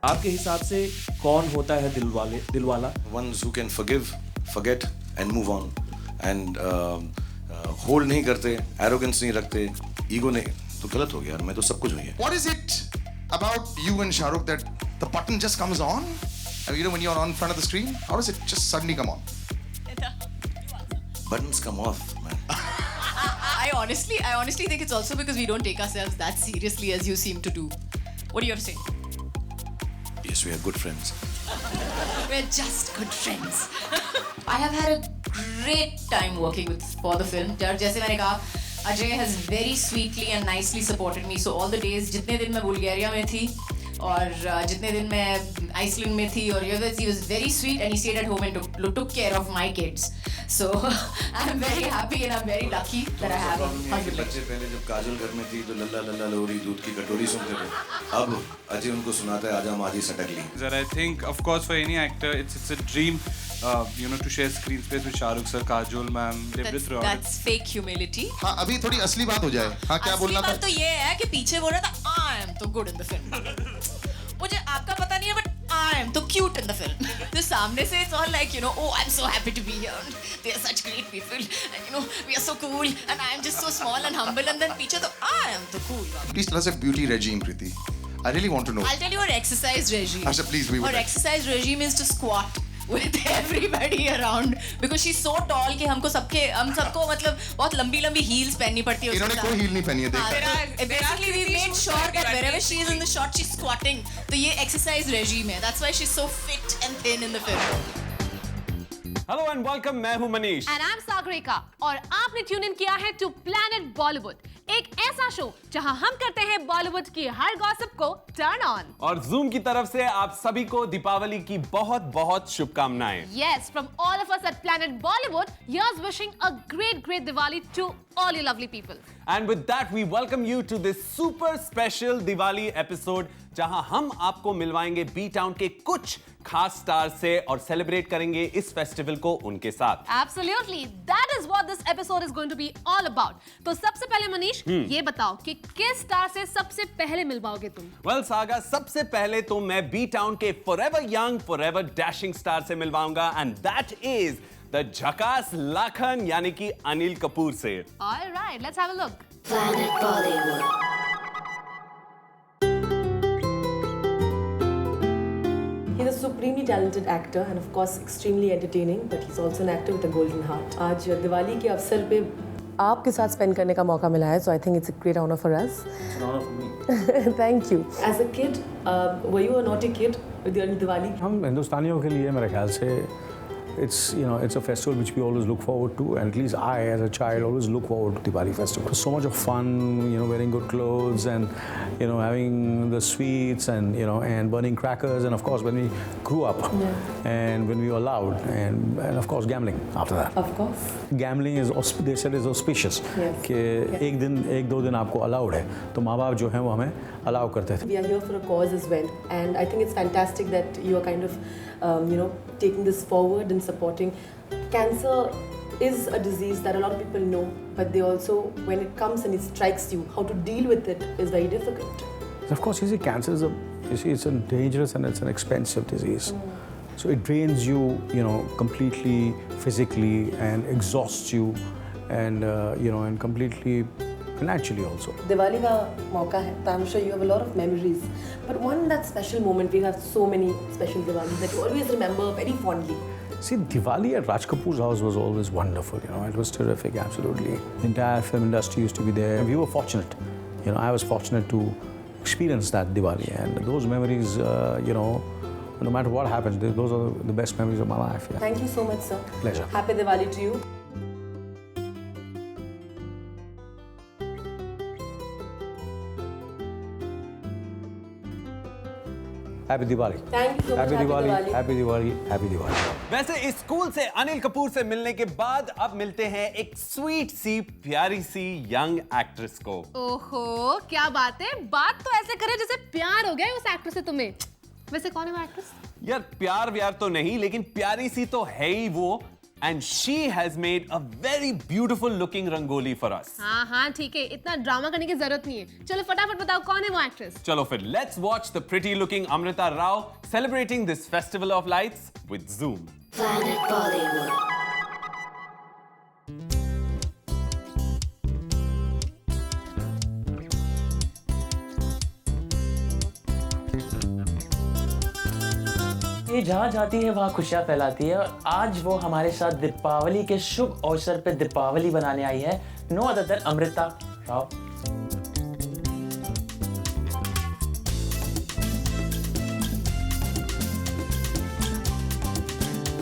आपके हिसाब से कौन होता है दिलवाला? Ones who can forgive, forget and move on and hold नहीं करते, arrogance नहीं रखते, ego नहीं, तो गलत हो गया यार, मैं तो सब कुछ हुई है. What is it about you and Shah Rukh that the button just comes on? You know when you're on front of the screen, how does it just suddenly come on? Buttons come off, man. I honestly think it's also because we don't take ourselves that seriously as you seem to do. What do you have to say? Yes, we are good friends. We're just good friends. I have had a great time working for the film. जैसे मैंने कहा, Ajay has very sweetly and nicely supported me. So all the days, जितने दिन मैं Bulgaria में थी और जितने दिन मैं आइसलैंड में थी और he was very sweet and he stayed at home and took care of my kids. So I'm very happy and I'm very lucky that I have a husband. बच्चे पहले जब काजल घर में थी तो लल्ला लल्ला लोरी दूध की कटोरी सुनते थे. अब अजय उनको सुनाता है आजा माजी सटक ली. That I think, of course, for any actor, it's a dream, to share screen space with Shah Rukh sir, Kajol ma'am. That's fake humility. हाँ अभी थोड़ी असली बात हो जाए. हाँ क्या बोलना था? असली बात तो ये है कि पीछे बोल रहा था I am so good in the film. मुझे आपका पता नहीं है but I am so cute in the film. तो सामने से it's all like oh I'm so happy to be here. They are such great people and we are so cool and I am just so small and humble and then पीछे तो I am so cool. Please tell us a beauty regime, Preeti. I really want to know. I'll tell you our exercise regime. Asha, please, we would Our like. exercise regime is to squat with everybody around because she's so tall कि हम सबको मतलब बहुत लंबी heels पहननी पड़ती है. इन्होंने कोई heel नहीं पहनी है देखा. Basically we made sure that wherever she is in the shot she's squatting. तो ये exercise regime है. That's why she's so fit and thin in the film. Hello and welcome. मैं हूं Manish and I am Sagarika और आपने tune in किया है to planet Bollywood, एक ऐसा शो जहां हम करते हैं बॉलीवुड की हर गॉसिप को टर्न ऑन. और जूम की तरफ से आप सभी को दीपावली की बहुत बहुत शुभकामनाएं. Yes, from all of us at Planet Bollywood, here's wishing a great Diwali to all you lovely people. And with that we welcome you to this super special Diwali episode जहां हम आपको मिलवाएंगे बी टाउन के कुछ खास star से और celebrate करेंगे इस फेस्टिवल को उनके साथ. Absolutely, that is what this episode is going to be all about. तो सबसे पहले मनीष ये बताओ कि किस स्टार से सबसे पहले मिलवाओगे तुम? Well, सागा, सबसे पहले तो मैं बी टाउन के forever young, forever dashing star से मिलवाऊंगा and that is the झकास लाखन यानी कि अनिल कपूर से. All right, let's have a look. Planet Bollywood. He's a supremely talented actor and of course extremely entertaining, but he's also an actor with a golden heart. आज दिवाली के अवसर पे आपके साथ स्पेंड करने का मौका मिला है, so I think it's a great honor for us. It's an honor for me. Thank you. As a kid, were you a naughty kid with your Diwali? हम हिंदुस्तानियों के लिए मेरे ख्याल से it's a festival which we always look forward to, and at least I as a child always look forward to Diwali festival. So much of fun, wearing good clothes and having the sweets and and burning crackers, and of course when we grew up and when we were allowed, and of course gambling after that. Of course. Gambling is they said is auspicious. Yes. कि एक दो दिन आपको allowed है, तो माँ बाप जो हैं वो हमें allow करते थे. We are here for a cause as well, and I think it's fantastic that you are kind of taking this forward and supporting. Cancer is a disease that a lot of people know, but they also, when it comes and it strikes you, how to deal with it is very difficult. Of course, you see, cancer is it's a dangerous and it's an expensive disease. So it drains you, completely physically and exhausts you, and and completely financially also. Diwali का मौका है, तो I'm sure you have a lot of memories. But one that special moment, we have so many special Diwalis that you always remember very fondly. See, Diwali at Raj Kapoor's house was always wonderful. It was terrific, absolutely. The entire film industry used to be there. We were fortunate. I was fortunate to experience that Diwali, and those memories, no matter what happens, those are the best memories of my life. Yeah. Thank you so much, sir. Pleasure. Happy Diwali to you. Happy Diwali. Thank you so much. Happy Diwali. Diwali. Happy Diwali. Happy Diwali. वैसे इस school से अनिल कपूर से मिलने के बाद अब मिलते हैं एक स्वीट सी प्यारी सी यंग एक्ट्रेस को. ओहो, क्या बात है, बात तो ऐसे करे जैसे प्यार हो गया उस एक्ट्रेस से तुम्हें. वैसे कौन है वो एक्ट्रेस? यार प्यार व्यार तो नहीं, लेकिन प्यारी सी तो है ही वो and she has made a very beautiful looking rangoli for us. हाँ हाँ ठीक है, इतना ड्रामा करने की जरूरत नहीं है. चलो फटाफट बताओ कौन है वो एक्ट्रेस. चलो फिर let's watch the pretty looking Amrita Rao celebrating this festival of lights with Zoom. Planet Bollywood. ये जहाँ जाती है वहाँ खुशियाँ फैलाती है और आज वो हमारे साथ दीपावली के शुभ अवसर पे दीपावली बनाने आई है. No other than Amrita Rao.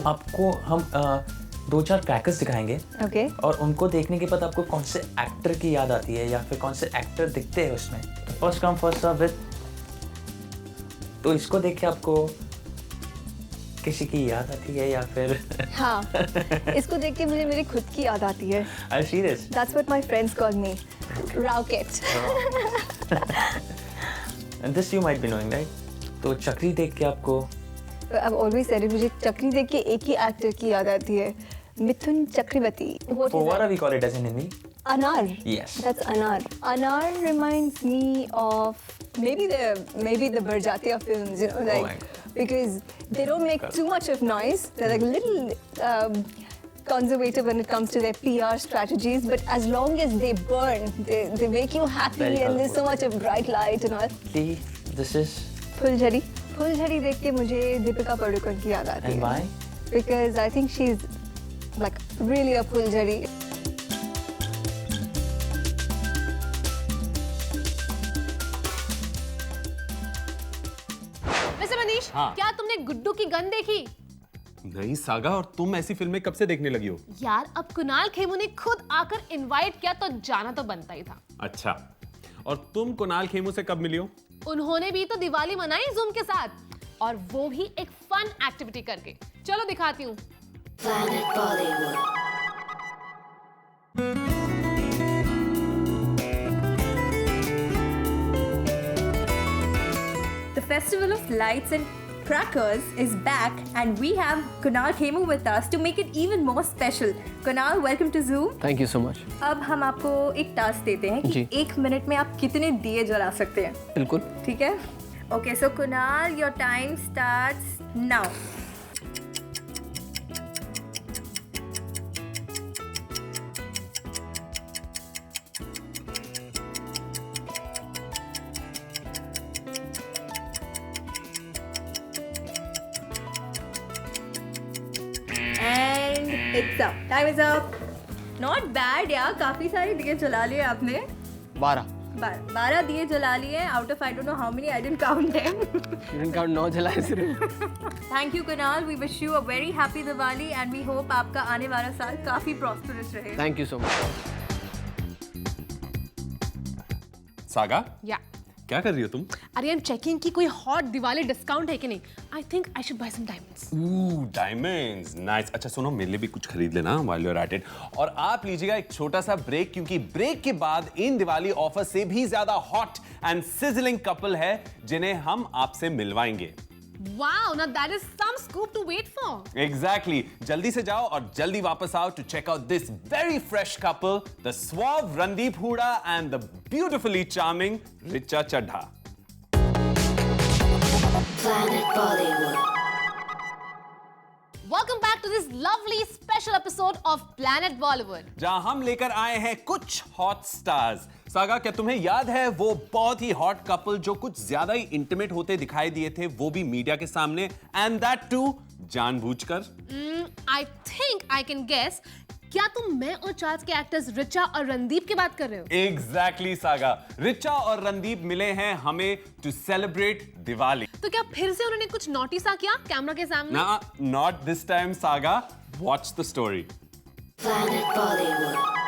आपको हम 2-4 क्रैकर्स दिखाएंगे. ओके. और उनको देखने के बाद आपको कौन से एक्टर की याद आती है या फिर कौन से एक्टर दिखते हैं उसमें. First come first serve with. तो इसको देख के आपको किसी की याद आती है या फिर हाँ, इसको देख के मुझे मेरी खुद की याद आती है. Are you serious? That's what my friends call me. Rocket. And this you might be knowing, right? तो चक्री देख के आपको I've always said it. मुझे चक्री देख के एक ही एक्टर की याद आती है. Mithun Chakraborty. what do we call it as in Hindi? Anar. Yes. That's Anar. Anar reminds me of maybe the Barjatia films, you know, like because they don't make too much of noise. They're like a little conservative when it comes to their PR strategies, but as long as they burn, they make you happy. Very and there's so colorful. much of bright light and all. See, this is. फुलझड़ी. फुलझड़ी देख के मुझे दीपिका पादुकोण की याद आती And है. why? Because I think she's like really a फुलझड़ी. वैसे मनीष, हाँ. क्या तुमने गुड्डू की गन देखी? नहीं सागा, और तुम ऐसी फिल्में कब से देखने लगी हो? यार अब कुणाल खेमू ने खुद आकर इनवाइट किया तो जाना तो बनता ही था. अच्छा, और तुम कुणाल खेमू से कब मिली हो? उन्होंने भी तो दिवाली मनाई जूम के साथ, और वो भी एक फन एक्टिविटी करके. चलो दिखाती हूँ. Planet Bollywood. The Festival of Lights and Crackers is back and we have Kunal Khemu with us to make it even more special. Kunal, welcome to Zoom. Thank you so much. अब हम आपको एक task देते हैं कि 1 minute में आप कितने दिए जला सकते हैं. बिल्कुल. ठीक है? Okay, so Kunal, your time starts now. And it's up. Time is up. Not bad यार, काफी सारे दिए जला लिए आपने. 12 दिए जला लिए. Out of I don't know how many, I didn't count them. You didn't count 9 जलाए सिर्फ. Thank you Kunal. We wish you a very happy Diwali and we hope आपका आने वाला साल काफी prosperous रहे. Thank you so much. Saga, या क्या कर रही हो तुम? अरे आई एम चेकिंग कि कोई हॉट दिवाली डिस्काउंट है कि नहीं. I think I should buy some diamonds. Diamonds, nice. अच्छा सुनो, मेरे लिए भी कुछ खरीद लेना while you're at it. और आप लीजिएगा एक छोटा सा ब्रेक, क्योंकि ब्रेक के बाद इन दिवाली ऑफर से भी ज्यादा हॉट एंड सिजलिंग कपल है जिन्हें हम आपसे मिलवाएंगे. Wow, now that is some scoop to wait for. Exactly. जल्दी से जाओ और जल्दी वापस आओ to check out this very fresh couple, the suave Randeep Hooda and the beautifully charming Richa Chadha. Planet Bollywood. Welcome back to this lovely special episode of Planet Bollywood. जहां हम लेकर आए हैं कुछ हॉट स्टार्स. सागा, क्या तुम्हें याद है वो बहुत ही हॉट कपल जो कुछ ज्यादा ही इंटीमेट होते दिखाई दिए थे, वो भी मीडिया के सामने, एंड दैट टू जानबूझकर? I think I can guess. क्या तुम मैं और चार्ल्स के एक्टर्स रिचा और रणदीप की बात कर रहे हो? Exactly, saga. रिचा और रणदीप मिले हैं हमें to celebrate दिवाली. तो क्या फिर से उन्होंने कुछ नोटिस किया कैमरा के सामने? ना, not this time, saga. Watch the story. Planet Bollywood.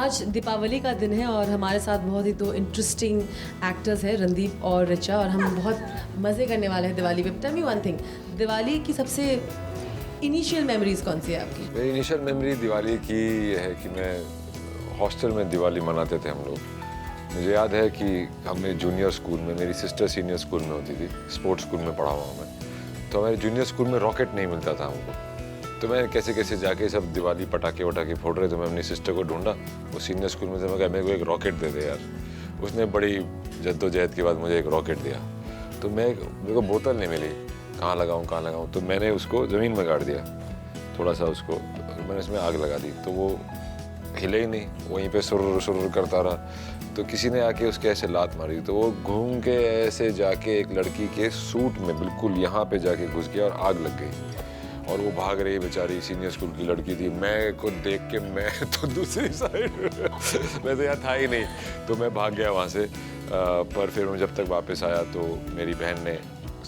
आज दीपावली का दिन है और हमारे साथ बहुत ही दो इंटरेस्टिंग एक्टर्स हैं, रणदीप और रिचा, और हम बहुत मज़े करने वाले हैं दिवाली पे। Tell me one thing, Diwali की सबसे इनिशियल मेमोरीज कौन सी है आपकी? मेरी इनिशियल मेमोरी दिवाली की ये है कि मैं हॉस्टल में दिवाली मनाते थे हम लोग। मुझे याद है कि हमने जूनियर स्कूल में, मेरी सिस्टर सीनियर स्कूल में होती थी, स्पोर्ट्स स्कूल में पढ़ा हुआ मैं, तो हमारे जूनियर स्कूल में रॉकेट नहीं मिलता था हमको, तो मैं कैसे कैसे जाके सब दिवाली पटाखे वटाखे फोड़ रहे, तो मैं अपनी सिस्टर को ढूंढा, वो सीनियर स्कूल में से, मैं कहा मेरे को एक रॉकेट दे दे यार। उसने बड़ी जद्दोजहद के बाद मुझे एक रॉकेट दिया, तो मेरे को बोतल नहीं मिली, कहाँ लगाऊँ, तो मैंने उसको ज़मीन में गाड़ दिया, थोड़ा सा उसको मैंने उसमें आग लगा दी, तो वो हिले ही नहीं, वहीं पे सुर करता रहा। तो किसी ने आके उसके ऐसे लात मारी, तो वो घूम के ऐसे जाके एक लड़की के सूट में बिल्कुल यहाँ पे जाके घुस गया और आग लग गई, और वो भाग रही बेचारी, सीनियर स्कूल की लड़की थी। मैं को देख के मैं तो दूसरी साइड मैं तो यहाँ था ही नहीं, तो मैं भाग गया वहाँ से। पर फिर मैं जब तक वापस आया तो मेरी बहन ने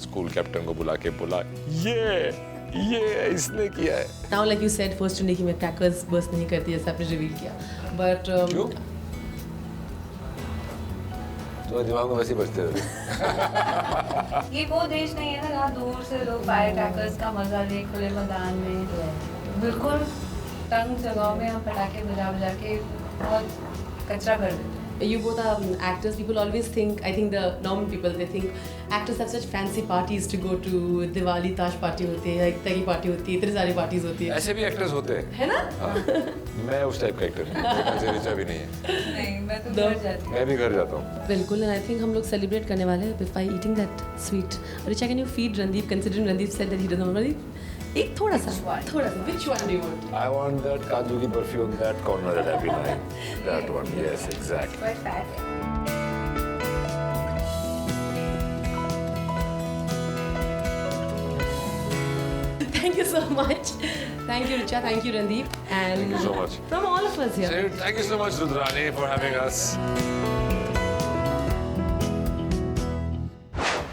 स्कूल कैप्टन को बुला के बोला, ये इसने किया है। Now like you said first कि मैं क्रैकर्स बर्स्ट नहीं करती जैसे आपने रिवील किया, बट क्यों? तो दिमाग में वैसे ही बजते रहते। ये वो देश नहीं है ना जहाँ दूर से लोग फायर क्रैकर्स का मजा ले खुले मैदान में, बिल्कुल तंग जगहों में हम पटाखे बजा के बहुत कचरा कर देते हैं। You both are actors. People always think, I think the normal people, they think actors have such fancy parties to go to. Diwali ताश पार्टी होती है, एकता की पार्टी होती है, इतनी सारी पार्टीज होती है। ऐसे भी एक्टर्स होते हैं, है ना? मैं उस टाइप का एक्टर हूँ, मुझे रिचा भी नहीं है। नहीं, मैं तो घर जाती हूँ। मैं भी घर जाता हूँ। बिल्कुल, and I think हम लोग सेलिब्रेट करने वाले हैं by eating that sweet. Richa, can you feed Randeep? Considering Randeep said that he doesn't want to. एक थोड़ा सा. Which one do you want? I want that काजू की barfi on that corner that I've been eyeing. That one, yes, exactly. Quite fat. Thank you so much. Thank you, Richa. Thank you, Randeep. And Thank you so much. From all of us here. So, thank you so much, Rudrani, for having us.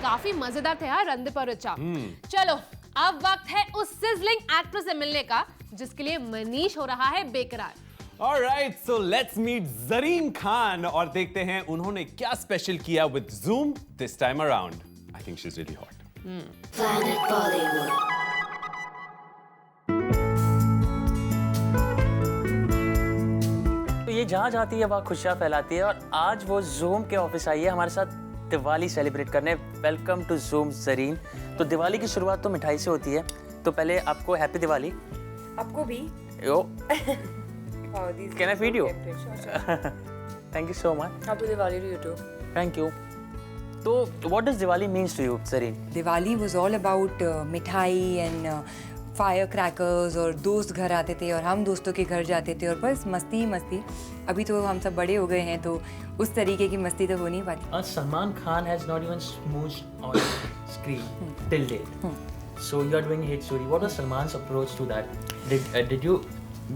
काफी मजेदार थे यार रणदीप और रिचा। चलो अब वक्त है उस सिजलिंग एक्टर से मिलने का जिसके लिए मनीष हो रहा है बेकरार। Alright, so let's meet Zareen Khan और देखते हैं उन्होंने क्या स्पेशल किया with Zoom this time around. I think she's really hot. Planet Bollywood. तो ये जहाँ जाती है वहाँ खुशियाँ फैलाती है, और आज वो Zoom के ऑफिस आई है हमारे साथ दिवाली सेलिब्रेट करने। Welcome to Zoom Zareen. तो दिवाली की शुरुआत तो मिठाई से होती है, तो पहले आपको हैप्पी दिवाली। आपको भी। Yo can I feed you? Thank you so much. Happy Diwali to you too. Thank you. तो what does Diwali means to you Zareen? Diwali was all about mithai and fire crackers, और दोस्त घर आते थे और हम दोस्तों के घर जाते थे और बस मस्ती ही मस्ती। अभी तो हम सब बड़े हो गए हैं तो उस तरीके की मस्ती तो हो नहीं पाती। Salman Khan has not even smooched on screen till date. So you are doing a hit story. What was Salman's approach to that? Did you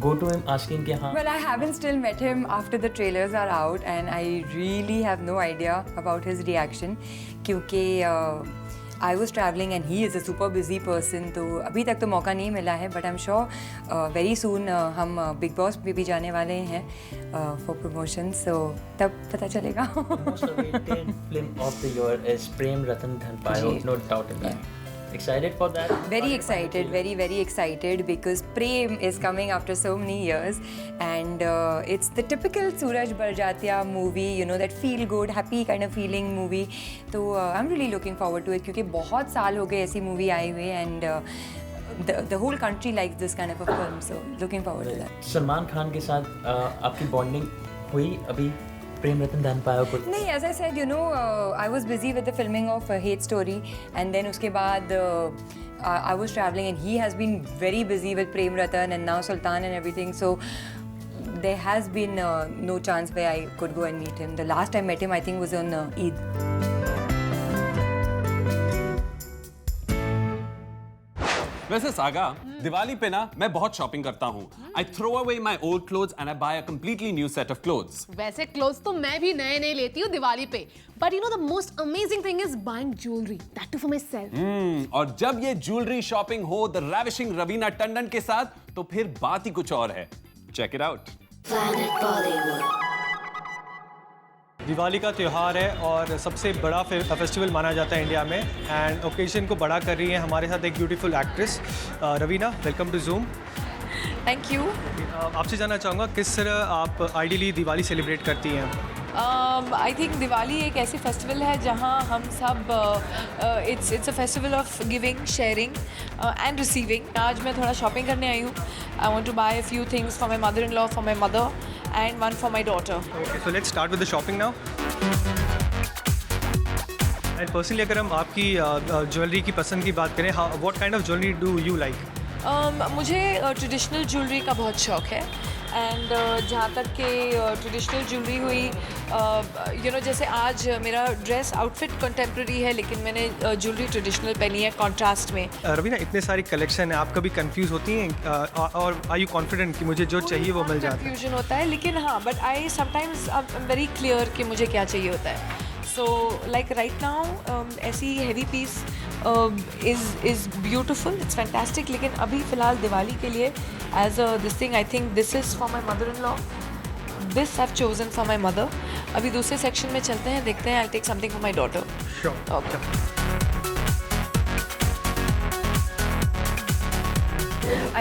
go to him asking कि हाँ? Well, I haven't still met him after the trailers are out, and I really have no idea about his reaction क्योंकि I was traveling and he is a super busy person, तो अभी तक तो मौका नहीं मिला है, but I'm sure very soon हम Big Boss में भी जाने वाले हैं for promotion, so तब पता चलेगा। Most awaited film of the year is Prem Ratan Dhan Payo, no doubt in that. Excited for that? Very excited, very excited because Prem is coming after so many years, and it's the typical Suraj Barjatia movie, you know, that feel good, happy kind of feeling movie. So I'm really looking forward to it क्योंकि बहुत साल हो गए ऐसी movie आई हुए, and the whole country likes this kind of a film, so looking forward to that. Salman Khan के साथ आपकी bonding हुई अभी प्रेम रतन धन पायो को? नहीं, as I said, you know, I was busy with the filming of Hate Story, and then उसके बाद I was traveling, and he has been very busy with Prem Ratan and now Sultan and everything, so there has been no chance where I could go and meet him. The last I met him, I think, was on Eid. वैसे saga, Diwali पे ना मैं बहुत shopping करता हूँ. I throw away my old clothes and I buy a completely new set of clothes. वैसे clothes तो मैं भी नए नए लेती हूँ दिवाली पे. But you know the most amazing thing is buying jewelry. That too for myself. और जब ये ज्वेलरी शॉपिंग हो द ravishing रवीना टंडन के साथ, तो फिर बात ही कुछ और है. Check it out. Planet Bollywood. Diwali का त्यौहार है और सबसे बड़ा फेस्टिवल माना जाता है इंडिया में एंड ओकेजन को बड़ा कर रही है हमारे साथ एक beautiful actress Raveena. Welcome to Zoom. Thank you. आपसे जानना चाहूँगा किस तरह आप आइडियली दिवाली सेलिब्रेट करती हैं? आई थिंक दिवाली एक ऐसी फेस्टिवल है जहाँ हम सब it's a festival of giving, sharing and receiving. आज मैं थोड़ा शॉपिंग करने आई हूँ। I want to buy a few things for my mother in law, for my mother and one for my daughter. Okay, so let's start with the shopping now. And personally अगर हम आपकी jewellery की पसंद की बात करें, what kind of jewellery do you like? मुझे traditional jewellery का बहुत शौक है एंड जहाँ तक कि ट्रेडिशनल ज्वेलरी हुई जैसे आज मेरा ड्रेस आउटफिट कंटेम्प्रेरी है लेकिन मैंने ज्वेलरी ट्रेडिशनल पहनी है कॉन्ट्रास्ट में। रवीना, इतने सारी कलेक्शन है, आप कभी कंफ्यूज होती हैं और आर यू कॉन्फिडेंट कि मुझे जो चाहिए वो मिल जाता है? कंफ्यूजन होता है लेकिन हाँ, but I sometimes I am very clear कि मुझे क्या चाहिए होता है। सो लाइक राइट नाउ ऐसी heavy piece is beautiful, it's fantastic, लेकिन अभी फ़िलहाल दिवाली के लिए as a this thing I think this is for my mother-in-law, this I've chosen for my mother। अभी दूसरे सेक्शन में चलते हैं, देखते हैं। I'll take something for my daughter। Sure. Okay।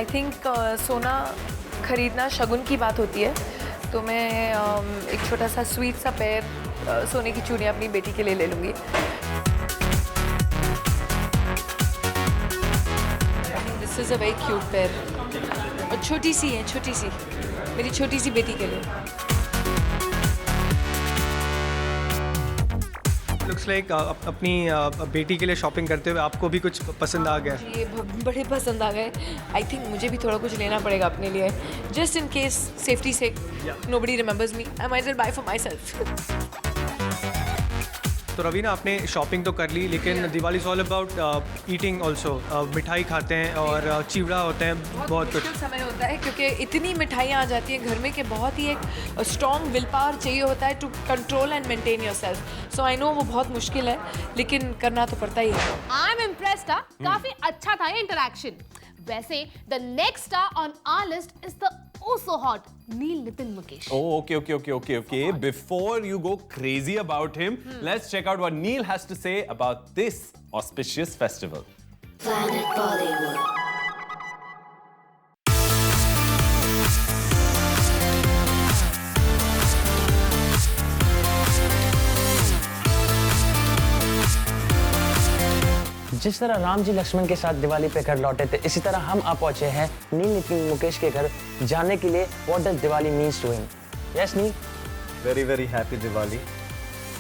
I think सोना खरीदना शगुन की बात होती है, तो मैं एक छोटा सा स्वीट सा पेयर सोने की चूड़ियाँ अपनी बेटी के लिए ले लूँगी। This is a very cute pair और छोटी सी है, छोटी सी, मेरी छोटी सी बेटी के लिए। लुक्स लाइक अपनी बेटी के लिए शॉपिंग करते हुए आपको भी कुछ पसंद आ गया? ये बड़े पसंद आ गए। आई थिंक मुझे भी थोड़ा कुछ लेना पड़ेगा अपने लिए, जस्ट इन केस, सेफ्टी से। Nobody remembers me, I might as well buy for myself. तो रवीना, आपने शॉपिंग तो कर ली लेकिन Diwali is all about eating also. मिठाई खाते हैं और चिवड़ा होते हैं, बहुत कुछ समय होता है क्योंकि इतनी मिठाइयाँ आ जाती हैं घर में कि बहुत ही एक स्ट्रॉन्ग विल पावर चाहिए होता है to control and maintain yourself. So I know वो बहुत मुश्किल है लेकिन करना तो पड़ता ही है। I am impressed. काफी अच्छा था ये इंटरेक्शन। वैसे the next star on our list is the oh so hot Neil Nitin Mukesh. Oh, okay. Before you go crazy about him, let's check out what Neil has to say about this auspicious festival. Planet Bollywood. जिस तरह राम जी लक्ष्मण के साथ दिवाली पे घर लौटे थे, इसी तरह हम आ पहुंचे हैं नील नितिन मुकेश के घर जानने के लिए what does Diwali means to him. Yes Neel. Very very happy Diwali.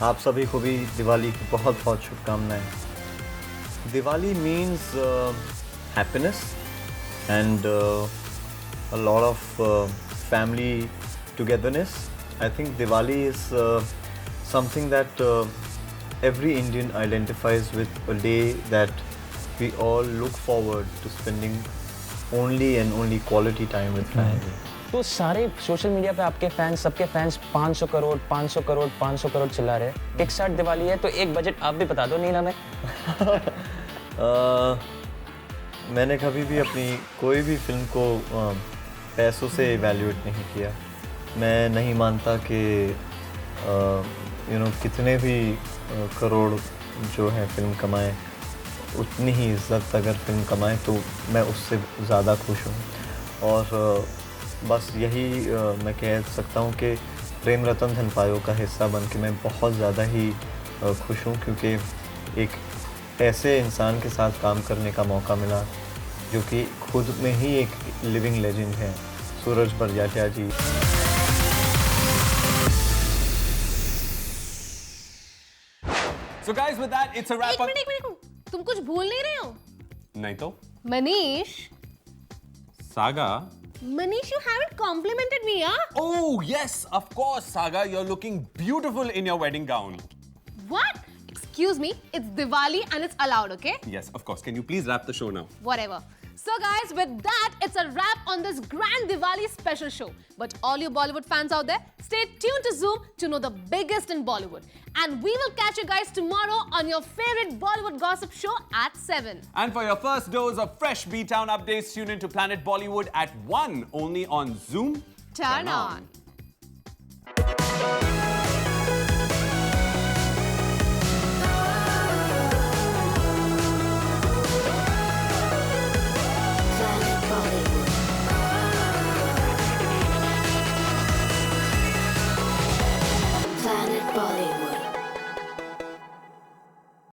आप सभी को भी दिवाली की बहुत बहुत शुभकामनाएं। Diwali means happiness and a lot of family togetherness. I think Diwali is something that every Indian identifies with, a day that we all look forward to spending only and only quality time with family. तो सारे social media पे आपके fans, सबके fans 500 crore 500 crore 500 crore चिल्ला रहे हैं। एक साथ दिवाली है तो एक बजट आप भी बता दो नील हमें। मैंने कभी भी अपनी कोई भी फिल्म को पैसों से इवैल्यूएट नहीं किया। मैं नहीं मानता कि कितने भी करोड़ जो है फिल्म कमाए, उतनी ही इज्जत अगर फिल्म कमाए तो मैं उससे ज़्यादा खुश हूँ। और बस यही मैं कह सकता हूँ कि प्रेम रतन धन पायो का हिस्सा बन के मैं बहुत ज़्यादा ही खुश हूँ, क्योंकि एक ऐसे इंसान के साथ काम करने का मौका मिला जो कि खुद में ही एक लिविंग लेजेंड है, सूरज बड़जात्या जी। So guys, with that, it's a wrap up. एक मिनट, तुम कुछ भूल नहीं रहे हो? नहीं तो? Manish. Saga. Manish, you haven't complimented me, huh? Oh yes, of course, Saga. You're looking beautiful in your wedding gown. What? Excuse me, it's Diwali and it's allowed, okay? Yes, of course. Can you please wrap the show now? Whatever. So guys, with that, it's a wrap on this grand Diwali special show. But all you Bollywood fans out there, stay tuned to Zoom to know the biggest in Bollywood. And we will catch you guys tomorrow on your favorite Bollywood gossip show at 7. And for your first dose of fresh B-Town updates, tune in to Planet Bollywood at 1, only on Zoom. Turn on.